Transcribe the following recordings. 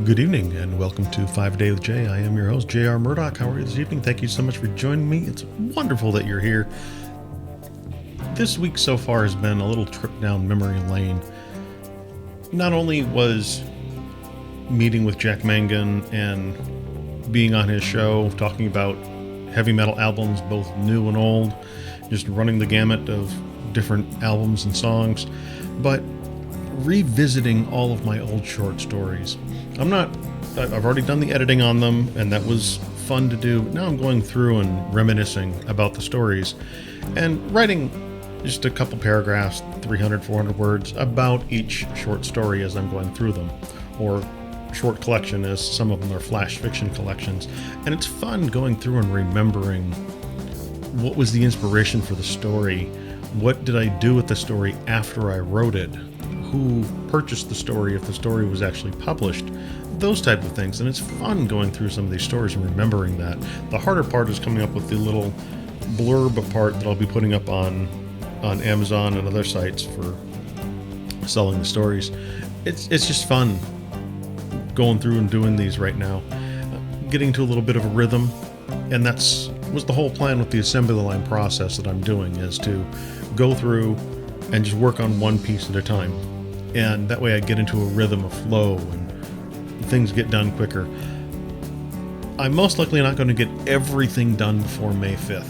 Good evening and welcome to 5 A Day with Jay. I am your host, J.R. Murdock. How are you this evening? Thank you so much for joining me. It's wonderful that you're here. This week so far has been a little trip down memory lane. Not only was meeting with Jack Mangan and being on his show, talking about heavy metal albums, both new and old, just running the gamut of different albums and songs, but revisiting all of my old short stories. I've already done the editing on them, and that was fun to do. Now I'm going through and reminiscing about the stories and writing just a couple paragraphs, 300, 400 words about each short story as I'm going through them, or short collection, as some of them are flash fiction collections. And it's fun going through and remembering what was the inspiration for the story, what did I do with the story after I wrote it, who purchased the story if the story was actually published, those type of things. And it's fun going through some of these stories and remembering that. The harder part is coming up with the little blurb part that I'll be putting up on Amazon and other sites for selling the stories. It's just fun going through and doing these right now, getting to a little bit of a rhythm. And was the whole plan with the assembly line process that I'm doing, is to go through and just work on one piece at a time. And that way I get into a rhythm of flow and things get done quicker. I'm most likely not going to get everything done before May 5th.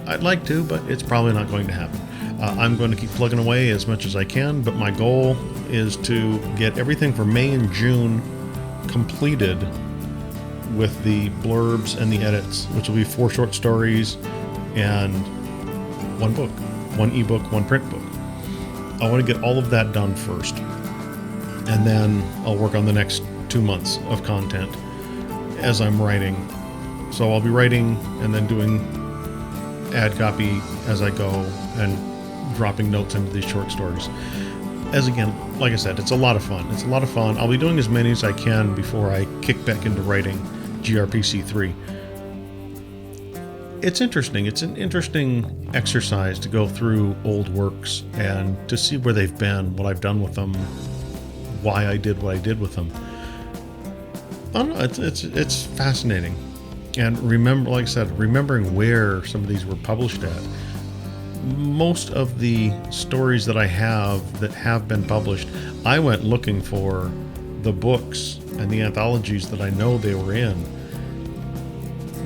I'd like to, but it's probably not going to happen. I'm going to keep plugging away as much as I can, but my goal is to get everything for May and June completed with the blurbs and the edits, which will be 4 short stories and 1 book, 1 ebook, 1 print book. I want to get all of that done first, and then I'll work on the next 2 months of content as I'm writing. So I'll be writing and then doing ad copy as I go and dropping notes into these short stories. As again, like I said, it's a lot of fun. I'll be doing as many as I can before I kick back into writing GRPC 3. It's interesting. It's an interesting exercise to go through old works and to see where they've been, what I've done with them, why I did what I did with them. I don't know. It's fascinating. And like I said, remembering where some of these were published at. Most of the stories that I have that have been published, I went looking for the books and the anthologies that I know they were in.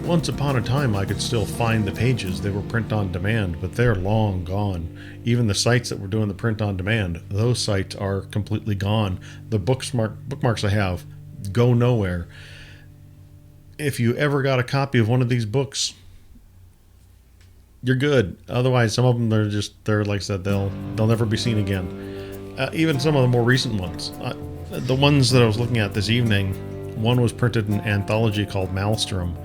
Once upon a time, I could still find the pages. They were print on demand, but they're long gone. Even the sites that were doing the print on demand, those sites are completely gone. The bookmarks I have go nowhere. If you ever got a copy of one of these books, you're good. Otherwise, some of them they're like I said, they'll never be seen again. Even some of the more recent ones. The ones that I was looking at this evening, one was printed in an anthology called Maelstrom.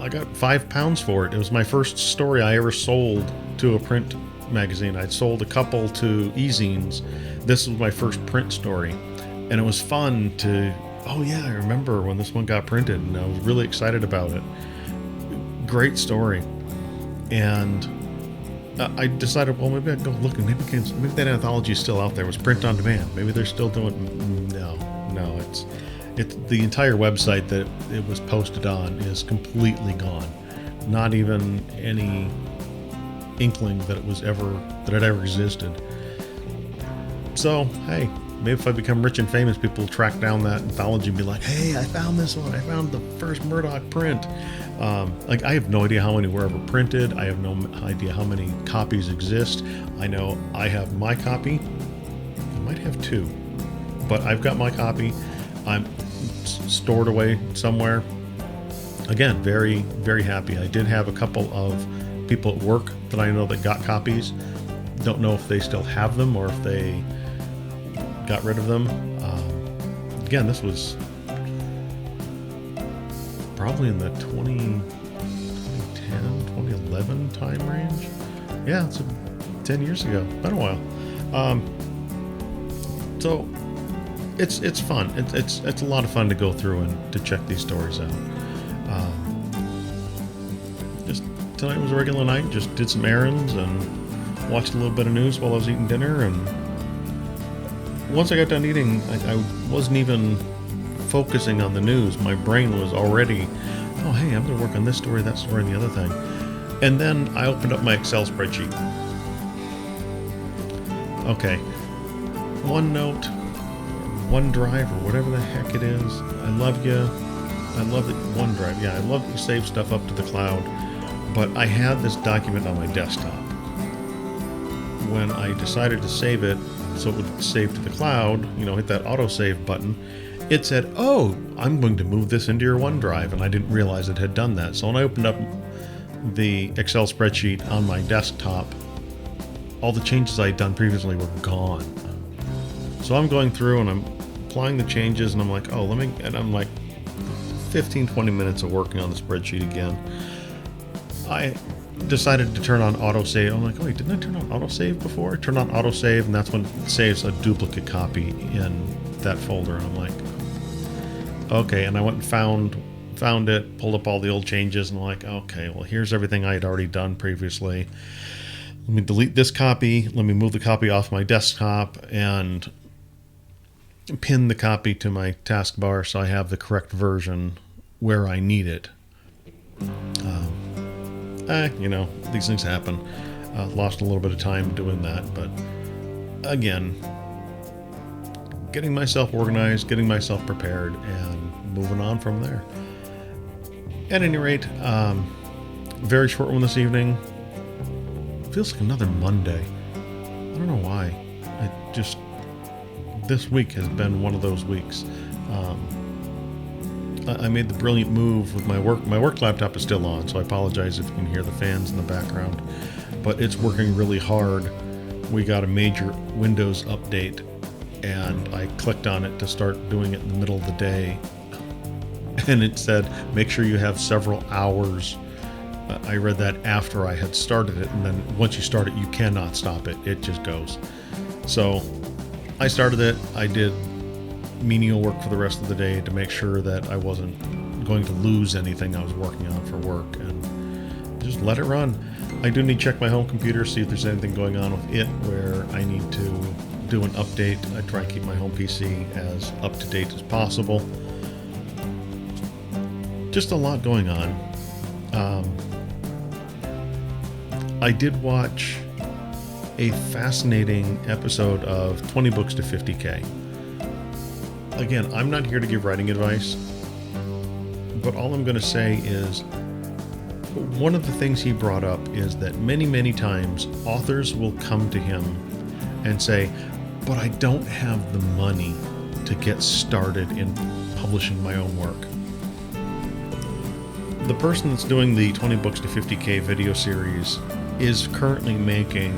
I got £5 for it. It was my first story I ever sold to a print magazine. I'd sold a couple to e-zines. This was my first print story. And it was fun to, oh yeah, I remember when this one got printed, and I was really excited about it. Great story. And I decided, well, maybe I'd go look, and maybe that anthology is still out there. It was print on demand. Maybe they're still doing. No, it's the entire website that it was posted on is completely gone. Not even any inkling that it ever existed. So hey, maybe if I become rich and famous, people will track down that anthology and be like, hey, I found this one. I found the first Murdock print. I have no idea how many were ever printed. I have no idea how many copies exist. I know I have my copy. I might have 2, but I've got my copy. I'm stored away somewhere. Again, very, very happy. I did have a couple of people at work that I know that got copies. Don't know if they still have them or if they got rid of them. Again, this was probably in the 2010, 2011 time range. Yeah, it's 10 years ago. Been a while. So it's fun. It's a lot of fun to go through and to check these stories out. Just tonight was a regular night. Just did some errands and watched a little bit of news while I was eating dinner, and once I got done eating, I wasn't even focusing on the news. My brain was already, oh, hey, I'm going to work on this story, that story, and the other thing. And then I opened up my Excel spreadsheet. Okay, OneNote, OneDrive, or whatever the heck it is. I love you. I love that OneDrive. Yeah, I love that you save stuff up to the cloud. But I had this document on my desktop. When I decided to save it, so it would save to the cloud, hit that autosave button, it said, oh, I'm going to move this into your OneDrive, and I didn't realize it had done that. So when I opened up the Excel spreadsheet on my desktop, all the changes I had done previously were gone. So I'm going through and I'm applying the changes, and I'm like, oh, and I'm like 15, 20 minutes of working on the spreadsheet again. I decided to turn on autosave. I'm like, wait, didn't I turn on autosave before? I turned on autosave, and that's when it saves a duplicate copy in that folder. And I'm like, okay. And I went and found it, pulled up all the old changes, and I'm like, okay, well, here's everything I had already done previously. Let me delete this copy. Let me move the copy off my desktop and pin the copy to my taskbar so I have the correct version where I need it. These things happen. Lost a little bit of time doing that, but again, getting myself organized, getting myself prepared, and moving on from there. At any rate, very short one this evening. Feels like another Monday. I don't know why. This week has been one of those weeks. I made the brilliant move with my work. My work laptop is still on, so I apologize if you can hear the fans in the background. But it's working really hard. We got a major Windows update, and I clicked on it to start doing it in the middle of the day. And it said, make sure you have several hours. I read that after I had started it, and then once you start it, you cannot stop it. It just goes. So I started it. I did menial work for the rest of the day to make sure that I wasn't going to lose anything I was working on for work, and just let it run. I do need to check my home computer, see if there's anything going on with it where I need to do an update. I try and keep my home PC as up to date as possible. Just a lot going on. I did watch a fascinating episode of 20 Books to 50K. Again, I'm not here to give writing advice, but all I'm going to say is one of the things he brought up is that many, many times authors will come to him and say, but I don't have the money to get started in publishing my own work. The person that's doing the 20 Books to 50K video series is currently making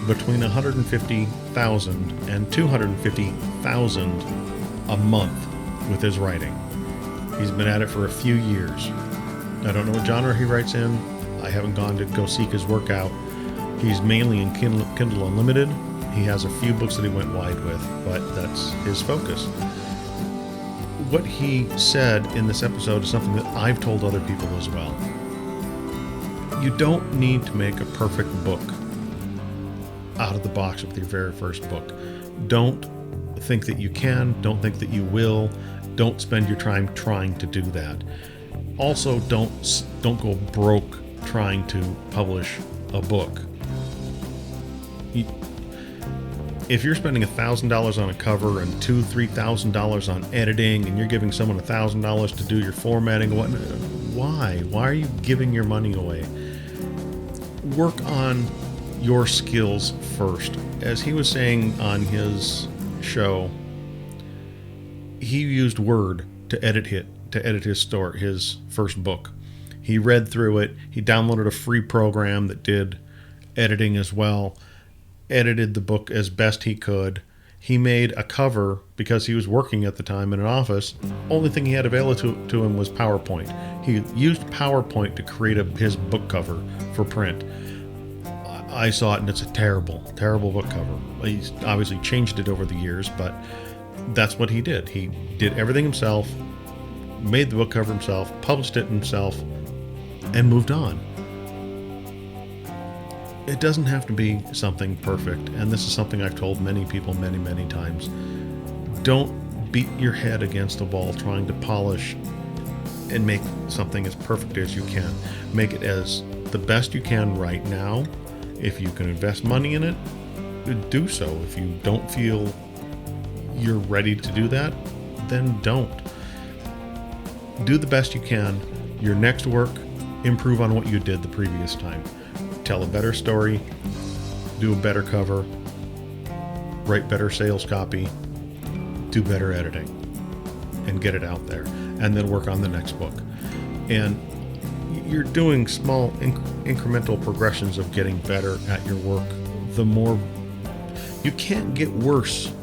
between $150,000 and $250,000 a month with his writing. He's been at it for a few years. I don't know what genre he writes in. I haven't gone to go seek his work out. He's mainly in Kindle Unlimited. He has a few books that he went wide with, but that's his focus. What he said in this episode is something that I've told other people as well. You don't need to make a perfect book out of the box with your very first book. Don't think that you can. Don't think that you will. Don't spend your time trying to do that. Also, don't go broke trying to publish a book. If you're spending $1,000 on a cover and $2,000-$3,000 on editing, and you're giving someone $1,000 to do your formatting, why? Why are you giving your money away? Work on your skills first. As he was saying on his show, he used Word to edit his first book. He read through it. He downloaded a free program that did editing as well. Edited the book as best he could. He made a cover because he was working at the time in an office. Only thing he had available to him was PowerPoint. He used PowerPoint to create his book cover for print. I saw it, and it's a terrible, terrible book cover. He's obviously changed it over the years, but that's what he did. He did everything himself, made the book cover himself, published it himself, and moved on. It doesn't have to be something perfect, and this is something I've told many people many times. Don't beat your head against the wall trying to polish and make something as perfect as you can. Make it as the best you can right now. If you can invest money in it, do so. If you don't feel you're ready to do that, then don't. Do the best you can. Your next work, improve on what you did the previous time. Tell a better story, do a better cover, write better sales copy, do better editing, and get it out there. And then work on the next book. And you're doing small incremental progressions of getting better at your work. The more you can't get worse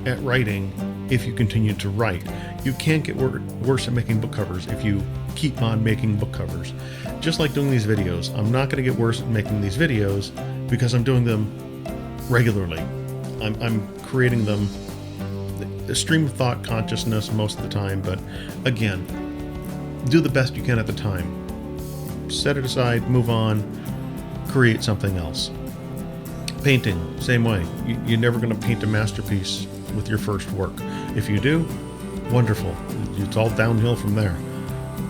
at writing if you continue to write. You can't get worse at making book covers if you keep on making book covers. Just like doing these videos, I'm not going to get worse at making these videos because I'm doing them regularly. I'm creating them a stream of thought consciousness most of the time, but again, do the best you can at the time. Set it aside, move on, create something else. Painting, same way. You're never going to paint a masterpiece with your first work. If you do, wonderful. It's all downhill from there.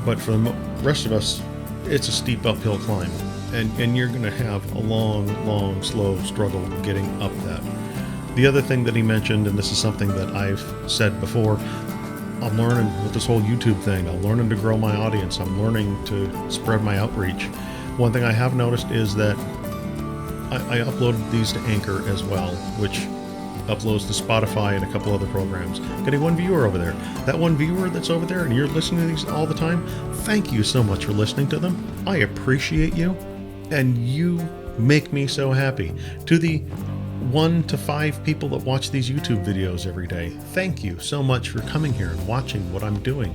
But for the rest of us, it's a steep uphill climb, and you're going to have a long, slow struggle getting up that. The other thing that he mentioned, and this is something that I've said before, I'm learning with this whole YouTube thing. I'm learning to grow my audience. I'm learning to spread my outreach. One thing I have noticed is that I uploaded these to Anchor as well, which uploads to Spotify and a couple other programs. Getting one viewer over there. That one viewer that's over there and you're listening to these all the time, thank you so much for listening to them. I appreciate you, and you make me so happy. To the 1 to 5 people that watch these YouTube videos every day, thank you so much for coming here and watching what I'm doing.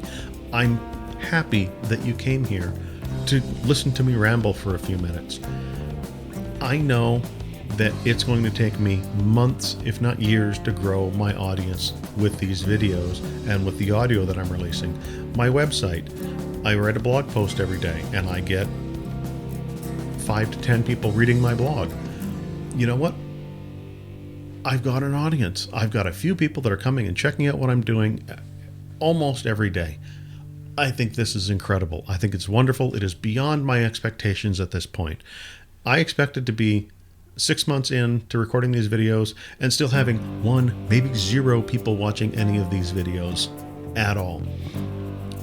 I'm happy that you came here to listen to me ramble for a few minutes. I know that it's going to take me months, if not years, to grow my audience with these videos and with the audio that I'm releasing. My website, I write a blog post every day, and I get 5 to 10 people reading my blog. You know what? I've got an audience. I've got a few people that are coming and checking out what I'm doing almost every day. I think this is incredible. I think it's wonderful. It is beyond my expectations at this point. I expected to be 6 months in to recording these videos and still having 1, maybe 0 people watching any of these videos at all.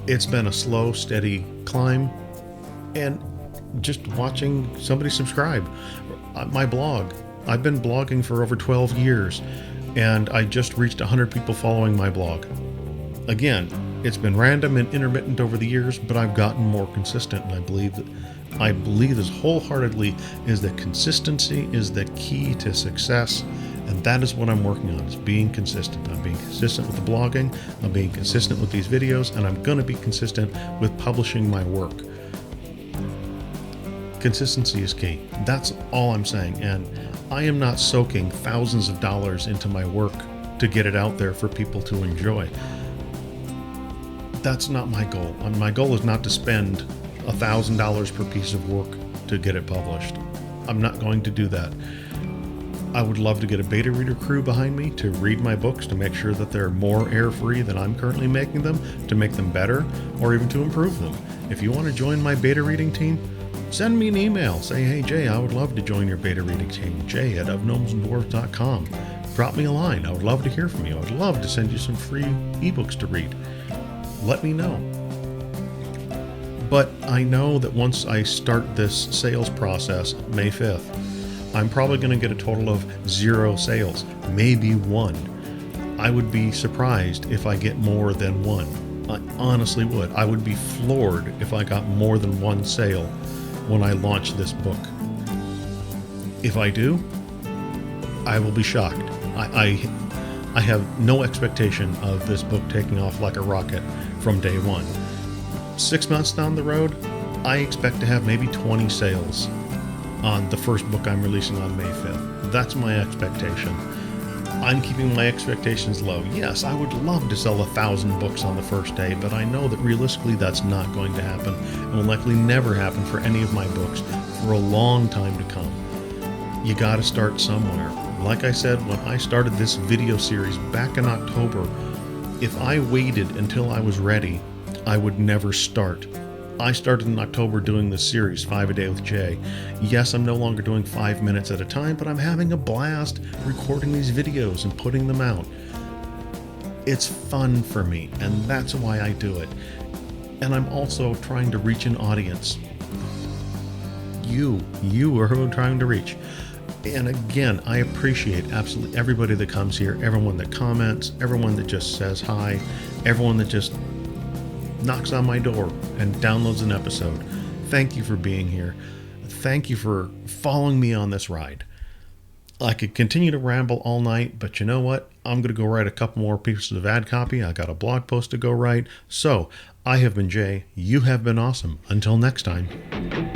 It's been a slow, steady climb, and just watching somebody subscribe. My blog, I've been blogging for over 12 years, and I just reached 100 people following my blog. Again, it's been random and intermittent over the years, but I've gotten more consistent, and I believe this wholeheartedly is that consistency is the key to success, and that is what I'm working on, is being consistent. I'm being consistent with the blogging, I'm being consistent with these videos, and I'm going to be consistent with publishing my work. Consistency is key. That's all I'm saying, and I am not soaking thousands of dollars into my work to get it out there for people to enjoy. That's not my goal. My goal is not to spend $1,000 per piece of work to get it published. I'm not going to do that. I would love to get a beta reader crew behind me to read my books, to make sure that they're more error-free than I'm currently making them, to make them better, or even to improve them. If you want to join my beta reading team, send me an email. Say, hey Jay, I would love to join your beta reading team. Jay@ofgnomesandwarves.com. Drop me a line. I would love to hear from you. I would love to send you some free ebooks to read. Let me know. But I know that once I start this sales process, May 5th, I'm probably going to get a total of 0 sales, maybe 1. I would be surprised if I get more than 1. I honestly would. I would be floored if I got more than 1 sale when I launch this book. If I do, I will be shocked. I have no expectation of this book taking off like a rocket from day one. 6 months down the road, I expect to have maybe 20 sales on the first book I'm releasing on May 5th. That's my expectation. I'm keeping my expectations low. Yes, I would love to sell 1,000 books on the first day, but I know that realistically that's not going to happen and will likely never happen for any of my books for a long time to come. You got to start somewhere. Like I said, when I started this video series back in October, if I waited until I was ready, I would never start. I started in October doing this series, 5 a Day with Jay. Yes, I'm no longer doing 5 minutes at a time, but I'm having a blast recording these videos and putting them out. It's fun for me, and that's why I do it. And I'm also trying to reach an audience. You are who I'm trying to reach. And again, I appreciate absolutely everybody that comes here, everyone that comments, everyone that just says hi, everyone that just knocks on my door and downloads an episode. Thank you for being here. Thank you for following me on this ride. I could continue to ramble all night, but you know what? I'm going to go write a couple more pieces of ad copy. I got a blog post to go write. So, I have been Jay. You have been awesome. Until next time.